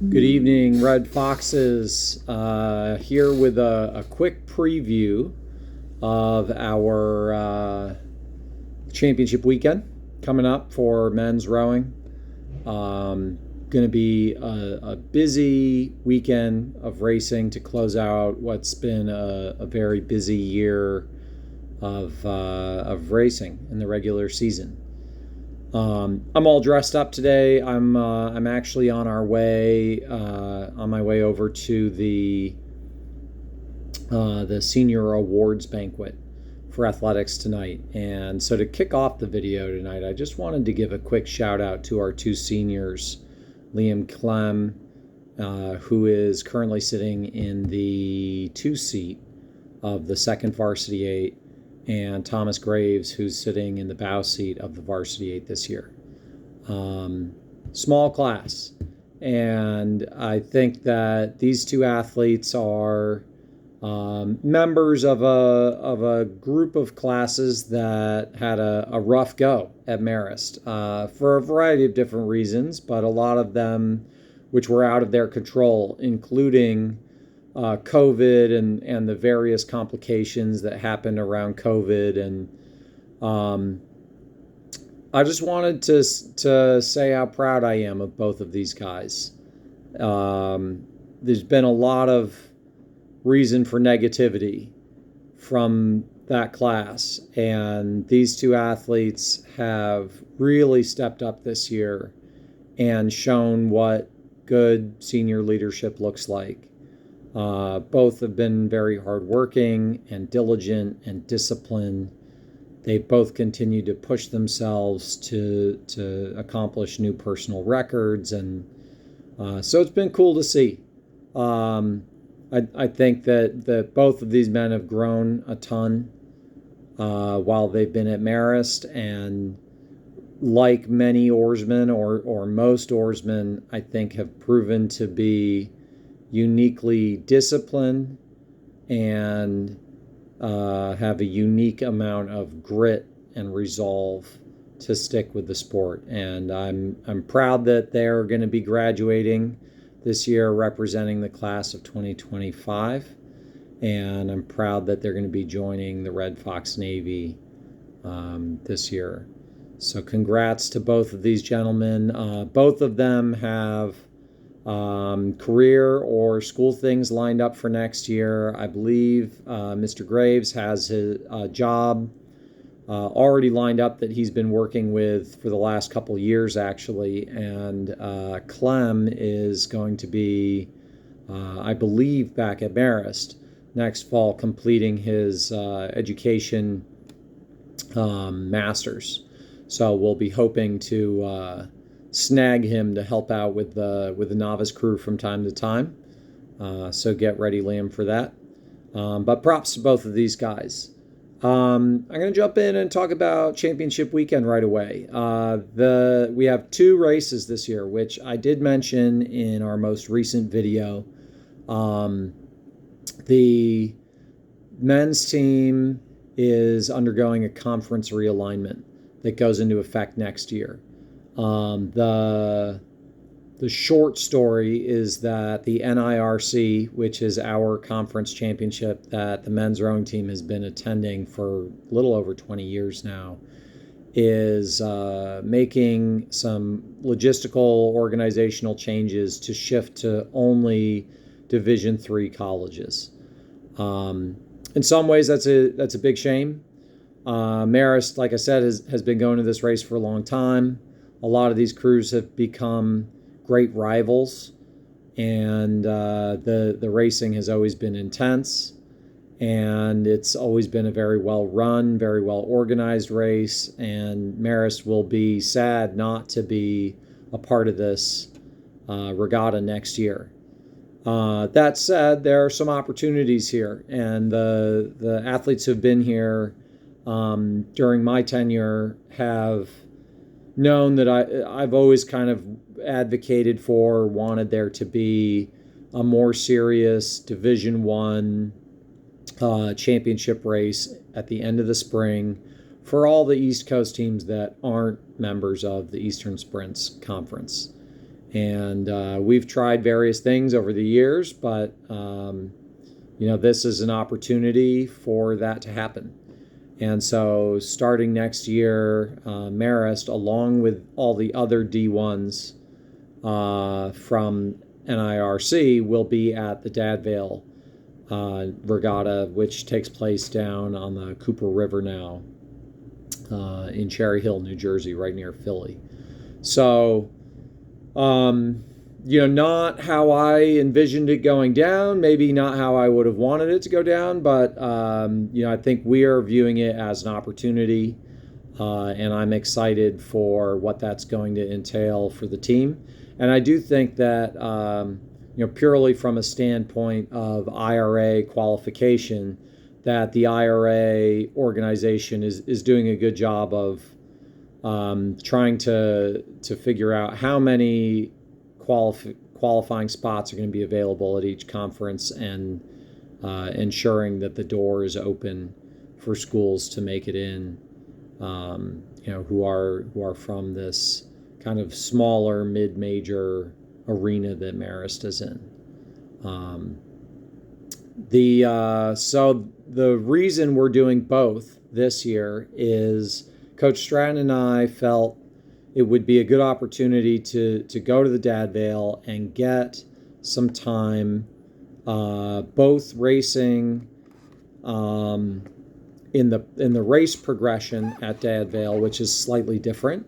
Good evening, Red Foxes. Here with a quick preview of our championship weekend coming up for men's rowing. Going to be a busy weekend of racing to close out what's been a very busy year of racing in the regular season. I'm all dressed up today. I'm actually on my way over to the senior awards banquet for athletics tonight. And so to kick off the video tonight, I just wanted to give a quick shout out to our two seniors, Liam Clem, who is currently sitting in the 2 seat of the second varsity 8, and Thomas Graves, who's sitting in the bow seat of the varsity 8 this year. Small class. And I think that these two athletes are members of a group of classes that had a rough go at Marist for a variety of different reasons, but a lot of them which were out of their control, including COVID and the various complications that happened around COVID. And I just wanted to say how proud I am of both of these guys. There's been a lot of reason for negativity from that class, and these two athletes have really stepped up this year and shown what good senior leadership looks like. Both have been very hardworking and diligent and disciplined. They've both continued to push themselves to accomplish new personal records, and so it's been cool to see. I think that both of these men have grown a ton while they've been at Marist, and like many oarsmen or most oarsmen, I think have proven to be uniquely disciplined and have a unique amount of grit and resolve to stick with the sport. And I'm proud that they're going to be graduating this year representing the class of 2025. And I'm proud that they're going to be joining the Red Fox Navy this year. So congrats to both of these gentlemen. Both of them have career or school things lined up for next year. I believe Mr. Graves has a job already lined up that he's been working with for the last couple years, actually. And Clem is going to be, I believe, back at Marist next fall, completing his education master's. So we'll be hoping to snag him to help out with the novice crew from time to time. So get ready, Liam, for that. But props to both of these guys. I'm going to jump in and talk about championship weekend right away. We have 2 races this year, which I did mention in our most recent video. The men's team is undergoing a conference realignment that goes into effect next year. The short story is that the NIRC, which is our conference championship that the men's rowing team has been attending for a little over 20 years now, is making some logistical organizational changes to shift to only Division III colleges. In some ways, that's a big shame. Marist, like I said, has been going to this race for a long time. A lot of these crews have become great rivals, and the racing has always been intense, and it's always been a very well run, very well organized race, and Marist will be sad not to be a part of this regatta next year. That said, there are some opportunities here, and the athletes who have been here during my tenure have known that I've always kind of advocated for, wanted there to be a more serious Division I championship race at the end of the spring for all the East Coast teams that aren't members of the Eastern Sprints Conference. And we've tried various things over the years, but this is an opportunity for that to happen. And so starting next year, Marist, along with all the other D1s from NIRC, will be at the Vail regatta, which takes place down on the Cooper River now in Cherry Hill, New Jersey, right near Philly. So, not how I envisioned it going down, maybe not how I would have wanted it to go down, but, I think we are viewing it as an opportunity, and I'm excited for what that's going to entail for the team. And I do think that, purely from a standpoint of IRA qualification, that the IRA organization is doing a good job of trying to figure out how many qualifying spots are going to be available at each conference, and ensuring that the door is open for schools to make it in, who are from this kind of smaller mid-major arena that Marist is in. So the reason we're doing both this year is Coach Stratton and I felt it would be a good opportunity to go to the Vail and get some time, both racing in the race progression at Vail, which is slightly different,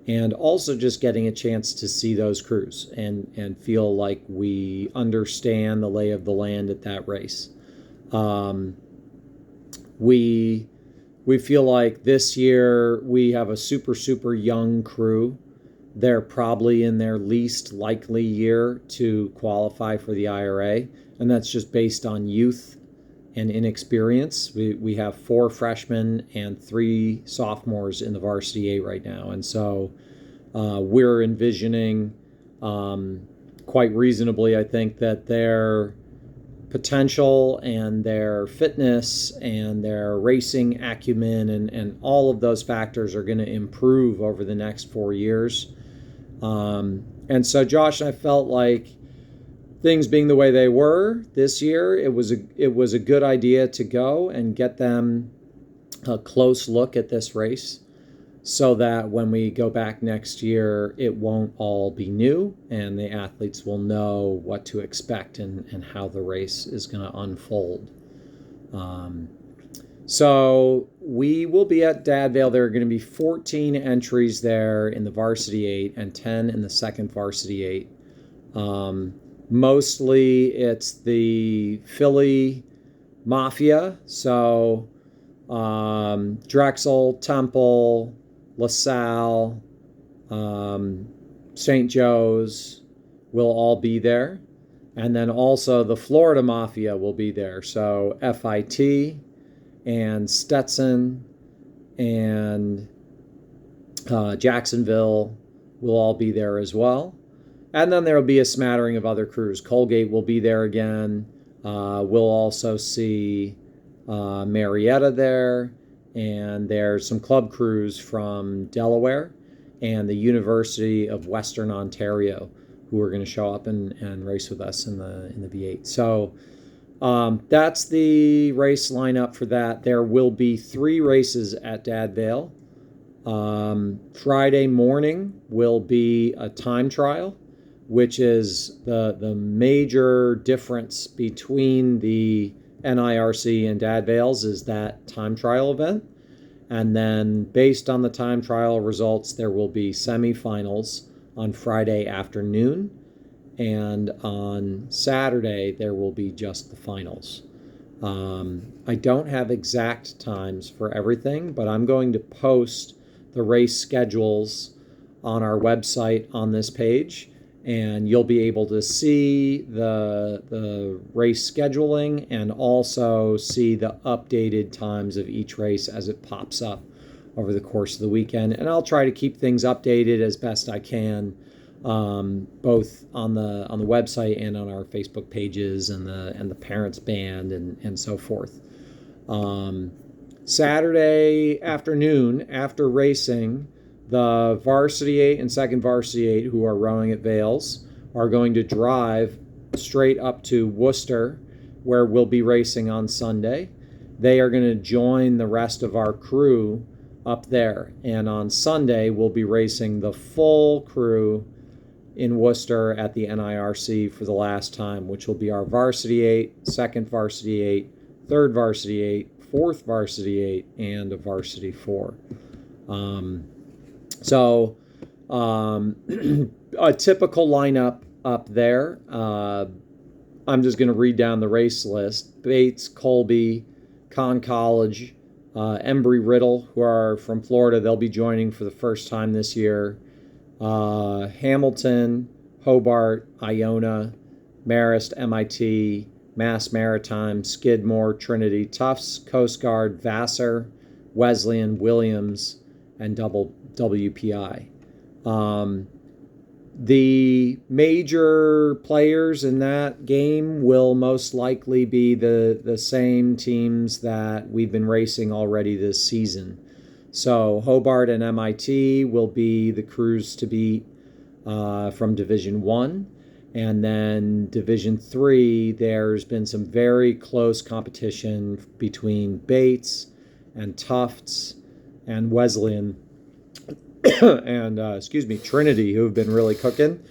and also just getting a chance to see those crews and feel like we understand the lay of the land at that race. We feel like this year we have a super young crew. They're probably in their least likely year to qualify for the IRA, and that's just based on youth and inexperience. We have 4 freshmen and 3 sophomores in the varsity 8 right now, and so we're envisioning quite reasonably, I think, that their potential and their fitness and their racing acumen and all of those factors are going to improve over the next 4 years. And so Josh and I felt like, things being the way they were this year, it was a good idea to go and get them a close look at this race, so that when we go back next year, it won't all be new, and the athletes will know what to expect and how the race is going to unfold. So we will be at Vail. There are going to be 14 entries there in the varsity 8 and 10 in the second varsity 8. Mostly it's the Philly Mafia, so Drexel, Temple, LaSalle, St. Joe's will all be there. And then also the Florida Mafia will be there. So FIT and Stetson and Jacksonville will all be there as well. And then there will be a smattering of other crews. Colgate will be there again. We'll also see Marietta there. And there's some club crews from Delaware and the University of Western Ontario who are going to show up and race with us in the V8. So that's the race lineup for that. There will be 3 races at Vail. Friday morning will be a time trial, which is the major difference between the NIRC and Vail's is that time trial event. And then based on the time trial results, there will be semifinals on Friday afternoon. And on Saturday, there will be just the finals. I don't have exact times for everything, but I'm going to post the race schedules on our website on this page, and you'll be able to see the race scheduling and also see the updated times of each race as it pops up over the course of the weekend. And I'll try to keep things updated as best I can, both on the website and on our Facebook pages and the parents band and so forth. Saturday afternoon after racing, The varsity 8 and second varsity 8 who are rowing at Vails are going to drive straight up to Worcester, where we'll be racing on Sunday. They are going to join the rest of our crew up there. And on Sunday, we'll be racing the full crew in Worcester at the NIRC for the last time, which will be our varsity 8, second varsity 8, third varsity 8, fourth varsity 8, and a varsity 4. A typical lineup up there. I'm just going to read down the race list. Bates, Colby, Conn College, Embry-Riddle, who are from Florida. They'll be joining for the first time this year. Hamilton, Hobart, Iona, Marist, MIT, Mass Maritime, Skidmore, Trinity, Tufts, Coast Guard, Vassar, Wesleyan, Williams, and WPI. The major players in that game will most likely be the same teams that we've been racing already this season. So Hobart and MIT will be the crews to beat from Division 1. And then Division 3, there's been some very close competition between Bates and Tufts and Wesleyan and Trinity, who have been really cooking,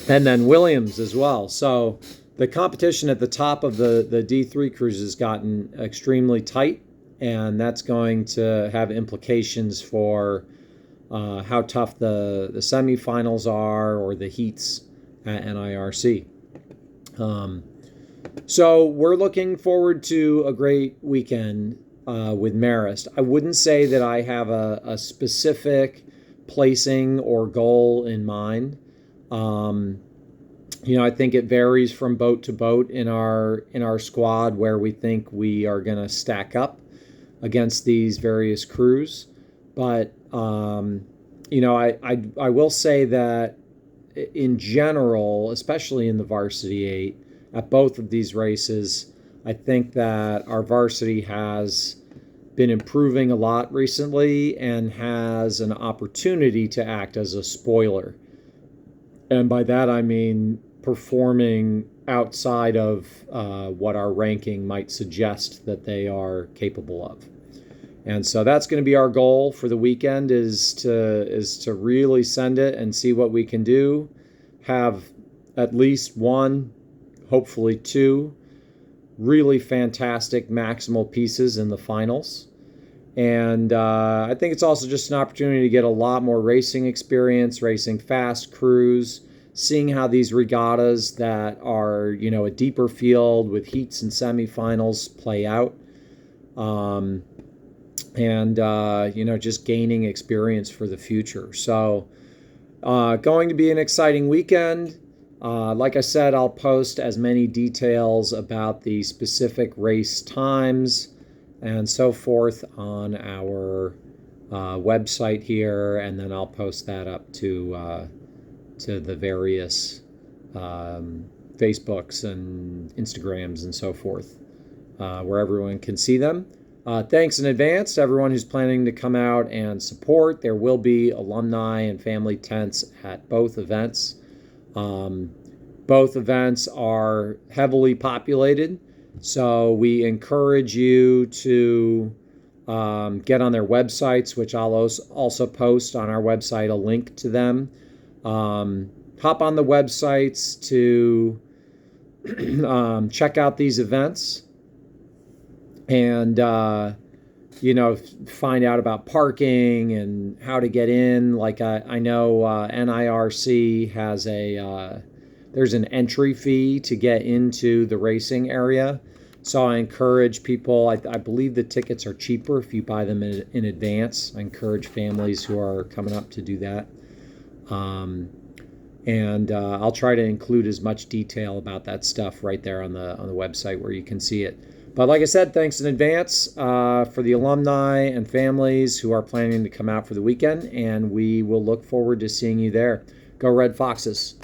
and then Williams as well. So the competition at the top of the D3 crews has gotten extremely tight, and that's going to have implications for how tough the semifinals are or the heats at NIRC. So we're looking forward to a great weekend with Marist. I wouldn't say that I have a specific placing or goal in mind. I think it varies from boat to boat in our squad where we think we are going to stack up against these various crews. But I will say that in general, especially in the varsity 8, at both of these races, I think that our varsity has been improving a lot recently and has an opportunity to act as a spoiler. And by that I mean performing outside of what our ranking might suggest that they are capable of. And so that's going to be our goal for the weekend is to really send it and see what we can do. Have at least one, hopefully two, really fantastic maximal pieces in the finals. And I think it's also just an opportunity to get a lot more racing experience, racing fast crews, seeing how these regattas that are, a deeper field with heats and semifinals play out. Just gaining experience for the future. So going to be an exciting weekend. Like I said, I'll post as many details about the specific race times and so forth on our website here, and then I'll post that up to the various Facebooks and Instagrams and so forth, where everyone can see them. Thanks in advance to everyone who's planning to come out and support. There will be alumni and family tents at both events. Both events are heavily populated, so we encourage you to get on their websites, which I'll also post on our website, a link to them. Hop on the websites to check out these events and find out about parking and how to get in. Like I know NIRC has there's an entry fee to get into the racing area. So I encourage people, I believe the tickets are cheaper if you buy them in advance. I encourage families who are coming up to do that. I'll try to include as much detail about that stuff right there on the website where you can see it. But like I said, thanks in advance for the alumni and families who are planning to come out for the weekend, and we will look forward to seeing you there. Go Red Foxes.